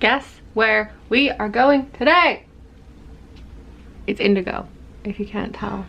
guess where we are going today? It's Indigo, if you can't tell.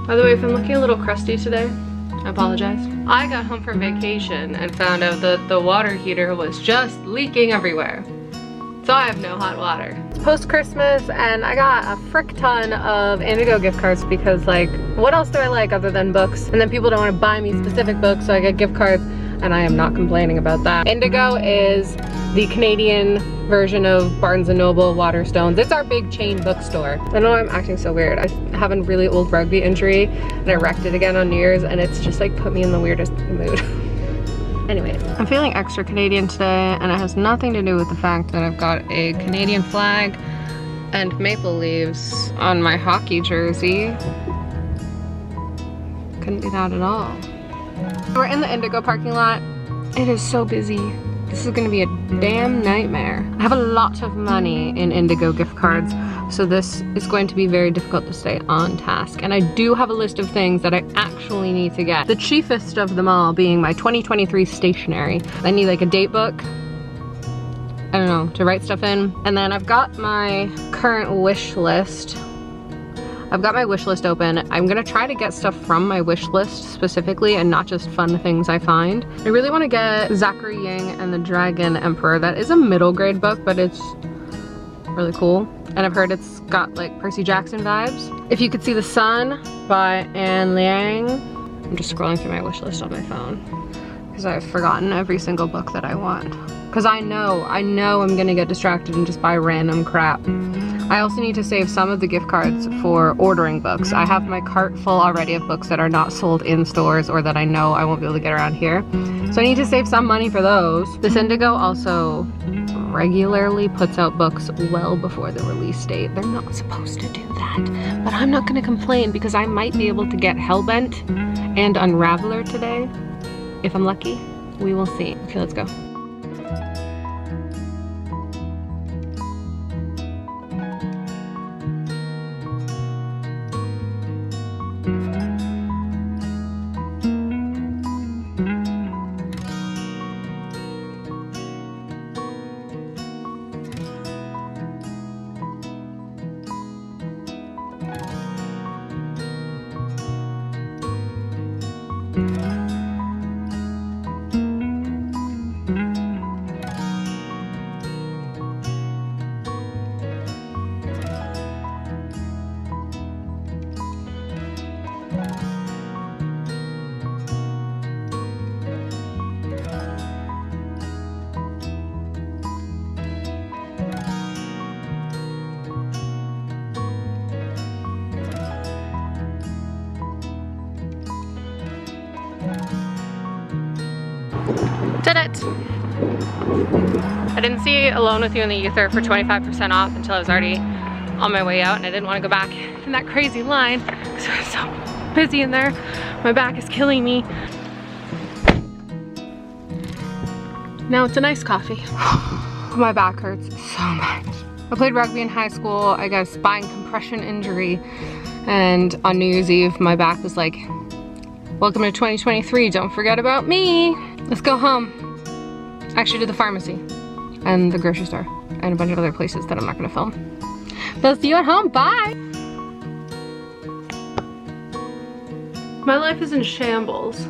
By the way, if I'm looking a little crusty today, I apologize. I got home from vacation and found out that the water heater was just leaking everywhere. So I have no hot water. It's post-Christmas and I got a frick ton of Indigo gift cards because, like, what else do I like other than books? And then people don't want to buy me specific books, so I get gift cards, and I am not complaining about that. Indigo is the Canadian version of Barnes & Noble, Waterstones. It's our big chain bookstore. I know I'm acting so weird. I have a really old rugby injury and I wrecked it again on New Year's, and it's just like put me in the weirdest mood. Anyways, I'm feeling extra Canadian today, and it has nothing to do with the fact that I've got a Canadian flag and maple leaves on my hockey jersey. Couldn't be that at all. We're in the Indigo parking lot. It is so busy. This is gonna be a damn nightmare. I have a lot of money in Indigo gift cards, so this is going to be very difficult to stay on task. And I do have a list of things that I actually need to get. The chiefest of them all being my 2023 stationery. I need like a date book, I don't know, to write stuff in. And then I've got my current wish list. I've got my wish list open. I'm gonna try to get stuff from my wish list specifically and not just fun things I find. I really wanna get Zachary Ying and the Dragon Emperor. That is a middle grade book, but it's really cool. And I've heard it's got like Percy Jackson vibes. If You Could See the Sun by Anne Liang. I'm just scrolling through my wish list on my phone because I've forgotten every single book that I want. Because I know I'm gonna get distracted and just buy random crap. I also need to save some of the gift cards for ordering books. I have my cart full already of books that are not sold in stores or that I know I won't be able to get around here. So I need to save some money for those. This Indigo also regularly puts out books well before the release date. They're not supposed to do that, but I'm not gonna complain because I might be able to get Hellbent and Unraveler today. If I'm lucky, we will see. Okay, let's go. Did it! I didn't see Alone With You in the Ether for 25% off until I was already on my way out, and I didn't want to go back in that crazy line because it was so busy in there. My back is killing me. Now it's a nice coffee. My back hurts so much. I played rugby in high school. I got a spine compression injury, and on New Year's Eve my back was like, welcome to 2023, don't forget about me. Let's go home. Actually, to the pharmacy and the grocery store and a bunch of other places that I'm not gonna film. But I'll see you at home, bye! My life is in shambles.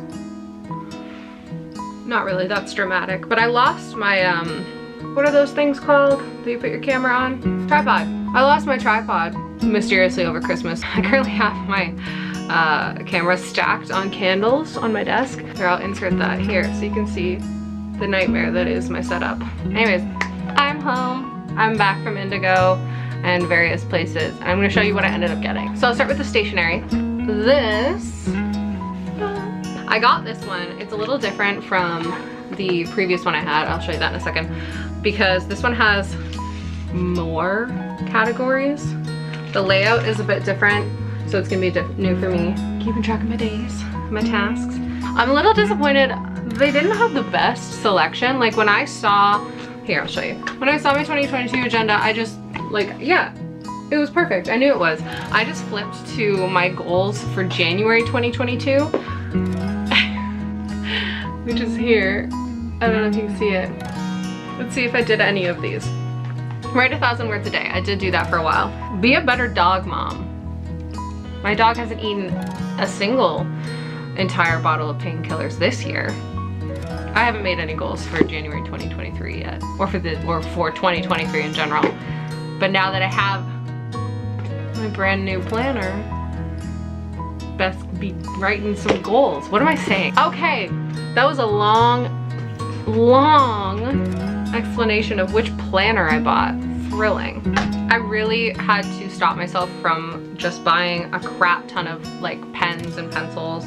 Not really, that's dramatic, but I lost my, what are those things called that you put your camera on? Tripod. I lost my tripod mysteriously over Christmas. I currently have my camera stacked on candles on my desk. Here, I'll insert that here so you can see the nightmare that is my setup. Anyways, I'm home. I'm back from Indigo and various places. And I'm gonna show you what I ended up getting. So I'll start with the stationery. This, I got this one. It's a little different from the previous one I had. I'll show you that in a second. Because this one has more categories. The layout is a bit different. So it's gonna be new for me. Keeping track of my days, my tasks. I'm a little disappointed. They didn't have the best selection. Like when I saw, here, I'll show you. When I saw my 2022 agenda, I just like, yeah, it was perfect. I knew it was. I just flipped to my goals for January 2022 which is here. I don't know if you can see it. Let's see if I did any of these. Write 1,000 words a day. I did do that for a while. Be a better dog mom. My dog hasn't eaten a single entire bottle of painkillers this year. I haven't made any goals for January 2023 yet, or for 2023 in general. But now that I have my brand new planner, best be writing some goals. What am I saying? Okay, that was a long explanation of which planner I bought. Thrilling. I really had to stop myself from just buying a crap ton of like pens and pencils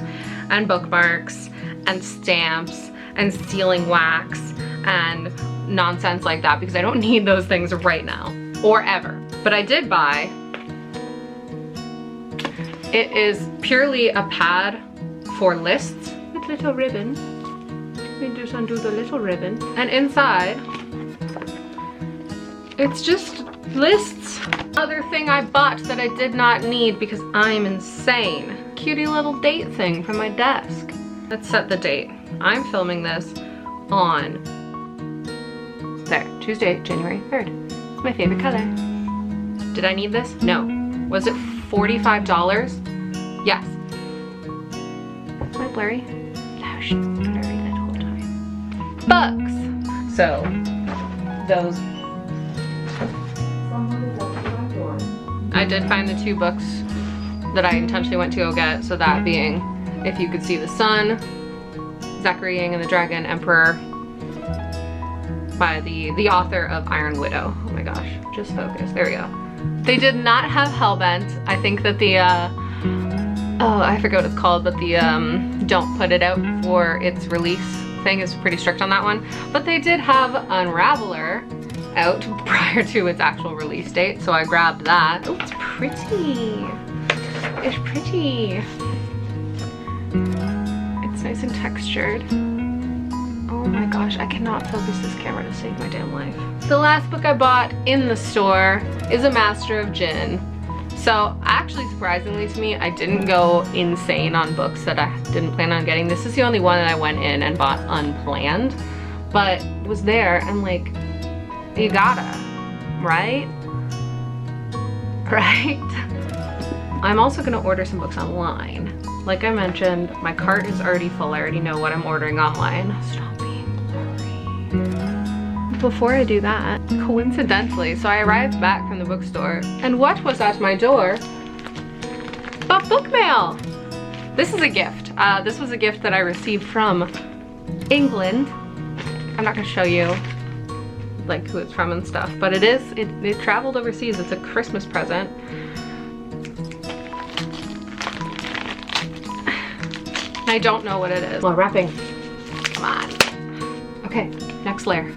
and bookmarks and stamps and sealing wax and nonsense like that, because I don't need those things right now or ever. But I did buy, it is purely a pad for lists with little ribbon. We just undo the little ribbon, and inside it's just lists. Other thing I bought that I did not need because I'm insane. Cutie little date thing for my desk. Let's set the date. I'm filming this on there, Tuesday, January 3rd. It's my favorite color. Did I need this? No. Was it $45? Yes. Am I blurry? No, she's blurry that whole time. Books. So, those. I did find the 2 books that I intentionally went to go get, so that being If You Could See the Sun, Zachary Yang and the Dragon Emperor, by the author of Iron Widow. Oh my gosh, just focus, there we go. They did not have Hellbent. I think that the, oh, I forget what it's called, but the don't put it out for its release thing is pretty strict on that one. But they did have Unraveler out prior to its actual release date, so I grabbed that. Oh, it's pretty. It's pretty. It's nice and textured. Oh my gosh, I cannot focus this camera to save my damn life. The last book I bought in the store is A Master of Gin. So actually, surprisingly to me, I didn't go insane on books that I didn't plan on getting. This is the only one that I went in and bought unplanned, but it was there and like, you gotta, right? Right? I'm also gonna order some books online. Like I mentioned, my cart is already full. I already know what I'm ordering online. Stop being blurry. Before I do that, coincidentally, so I arrived back from the bookstore, and what was at my door but bookmail. This is a gift. This was a gift that I received from England. I'm not gonna show you like who it's from and stuff, but it traveled overseas. It's a Christmas present. I don't know what it is. Well, wrapping. Come on. Okay, next layer.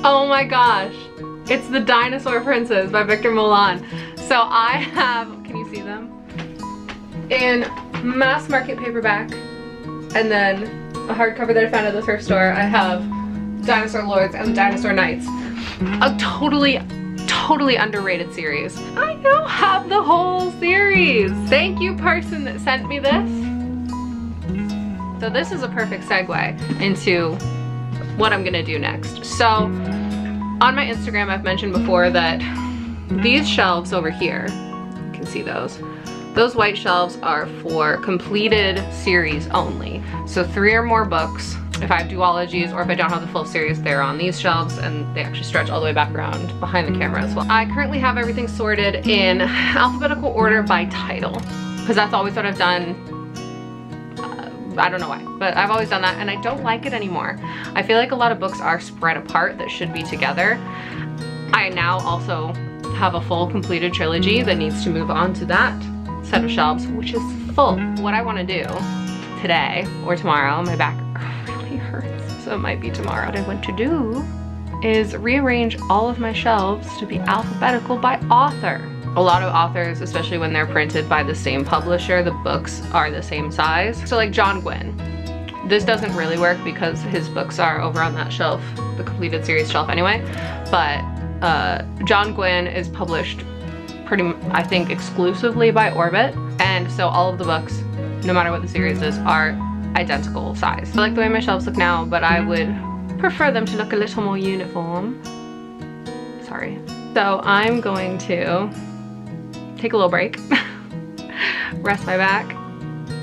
Oh my gosh. It's The Dinosaur Princes by Victor Milan. So I have, can you see them? In mass market paperback, and then a hardcover that I found at the thrift store, I have Dinosaur Lords and the Dinosaur Knights. A totally underrated series. I now have the whole series. Thank you, person that sent me this. So this is a perfect segue into what I'm gonna do next. So on my Instagram, I've mentioned before that these shelves over here, you can see those white shelves are for completed series only. So 3 or more books. If I have duologies or if I don't have the full series, they're on these shelves, and they actually stretch all the way back around behind the camera as well. I currently have everything sorted in alphabetical order by title, because that's always what I've done. I don't know why, but I've always done that, and I don't like it anymore. I feel like a lot of books are spread apart that should be together. I now also have a full completed trilogy that needs to move on to that set of shelves, which is full. What I want to do today or tomorrow, my back really hurts, so it might be tomorrow. What I want to do is rearrange all of my shelves to be alphabetical by author. A lot of authors, especially when they're printed by the same publisher, the books are the same size. So like John Gwynne, this doesn't really work because his books are over on that shelf, the completed series shelf anyway, but John Gwynne is published I think, exclusively by Orbit. And so all of the books, no matter what the series is, are identical size. I like the way my shelves look now, but I would prefer them to look a little more uniform. Sorry. So I'm going to take a little break, rest my back,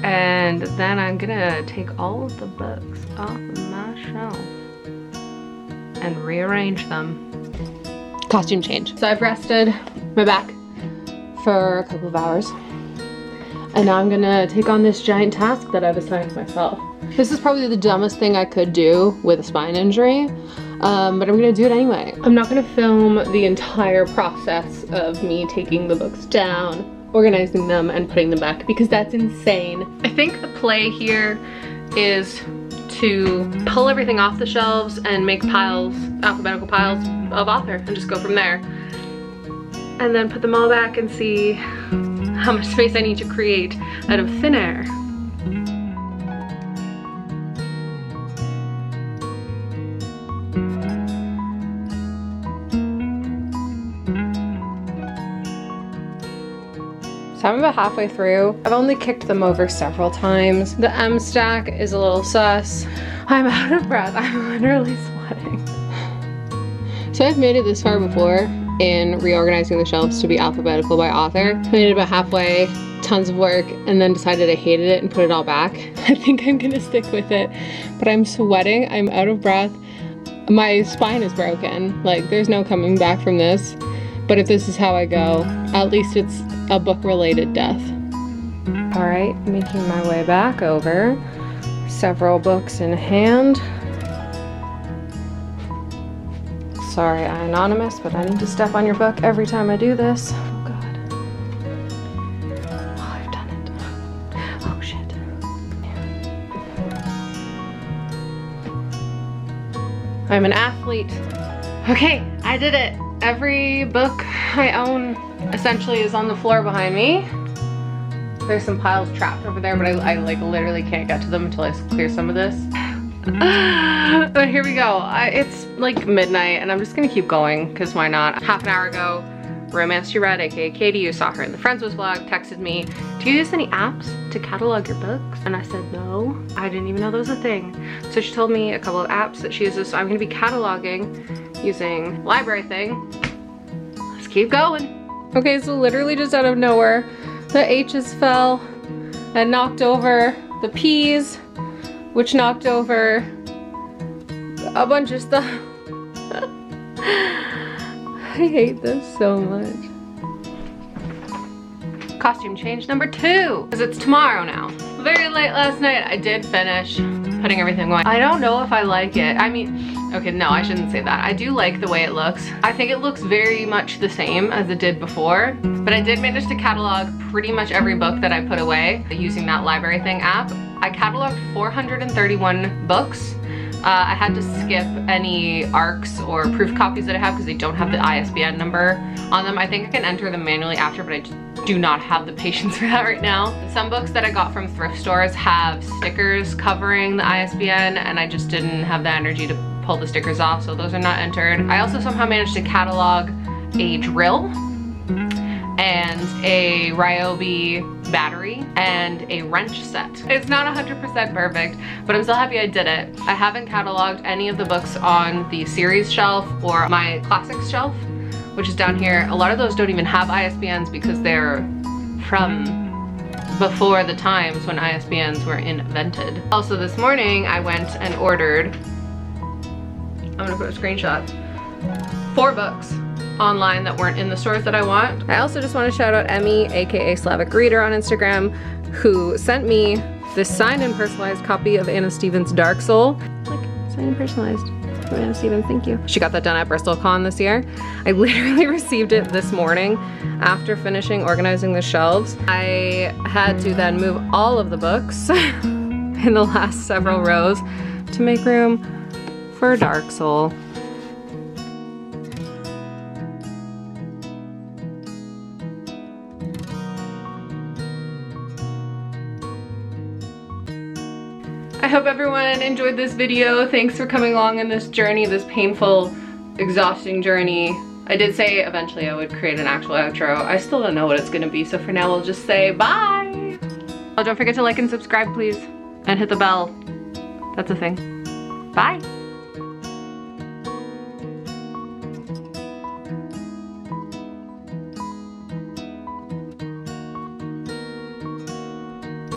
and then I'm gonna take all of the books off of my shelf and rearrange them. Costume change. So I've rested my back for a couple of hours, and now I'm gonna take on this giant task that I've assigned to myself. This is probably the dumbest thing I could do with a spine injury, but I'm gonna do it anyway. I'm not gonna film the entire process of me taking the books down, organizing them, and putting them back, because that's insane. I think the play here is to pull everything off the shelves and make piles, alphabetical piles of author, and just go from there. And then put them all back and see how much space I need to create out of thin air. So I'm about halfway through. I've only kicked them over several times. The M stack is a little sus. I'm out of breath. I'm literally sweating. So I've made it this far before in reorganizing the shelves to be alphabetical by author. Made it about halfway, tons of work, and then decided I hated it and put it all back. I think I'm gonna stick with it, but I'm sweating, I'm out of breath. My spine is broken. Like, there's no coming back from this. But if this is how I go, at least it's a book-related death. All right, making my way back over. Several books in hand. Sorry, anonymous, but I need to step on your book every time I do this. Oh God. Oh, I've done it. Oh shit. I'm an athlete. Okay, I did it. Every book I own essentially is on the floor behind me. There's some piles trapped over there, but I like literally can't get to them until I clear some of this. But here we go. It's like midnight and I'm just gonna keep going, because why not? Half an hour ago, Romance You Read, aka Katie, who saw her in the Friends Was vlog, texted me, do you use any apps to catalog your books? And I said no. I didn't even know that was a thing. So she told me a couple of apps that she uses, so I'm gonna be cataloging using library thing. Let's keep going. Okay, so literally just out of nowhere, the H's fell and knocked over the P's, which knocked over a bunch of stuff. I hate this so much. Costume change number 2, because it's tomorrow now. Very late last night, I did finish putting everything away. I don't know if I like it. I mean, okay, no, I shouldn't say that. I do like the way it looks. I think it looks very much the same as it did before, but I did manage to catalog pretty much every book that I put away using that library thing app. I cataloged 431 books. I had to skip any ARCs or proof copies that I have because they don't have the ISBN number on them. I think I can enter them manually after, but I just do not have the patience for that right now. Some books that I got from thrift stores have stickers covering the ISBN, and I just didn't have the energy to pull the stickers off, so those are not entered. I also somehow managed to catalog a drill and a Ryobi battery and a wrench set. It's not 100% perfect, but I'm still happy I did it. I haven't cataloged any of the books on the series shelf or my classics shelf, which is down here. A lot of those don't even have ISBNs because they're from before the times when ISBNs were invented. Also this morning I went and ordered, I'm gonna put a screenshot, 4 books online that weren't in the stores that I want. I also just want to shout out Emmy, aka Slavic Reader on Instagram, who sent me this signed and personalized copy of Anna Stevens' Dark Soul. Like, signed and personalized from Anna Stevens, thank you. She got that done at BristolCon this year. I literally received it this morning after finishing organizing the shelves. I had to then move all of the books in the last several rows to make room for Dark Soul. I hope everyone enjoyed this video. Thanks for coming along on this journey, this painful, exhausting journey I did say eventually I would create an actual outro. I still don't know what it's gonna be, so for now we'll just say bye! Oh, don't forget to like and subscribe, please. And hit the bell. That's a thing. Bye!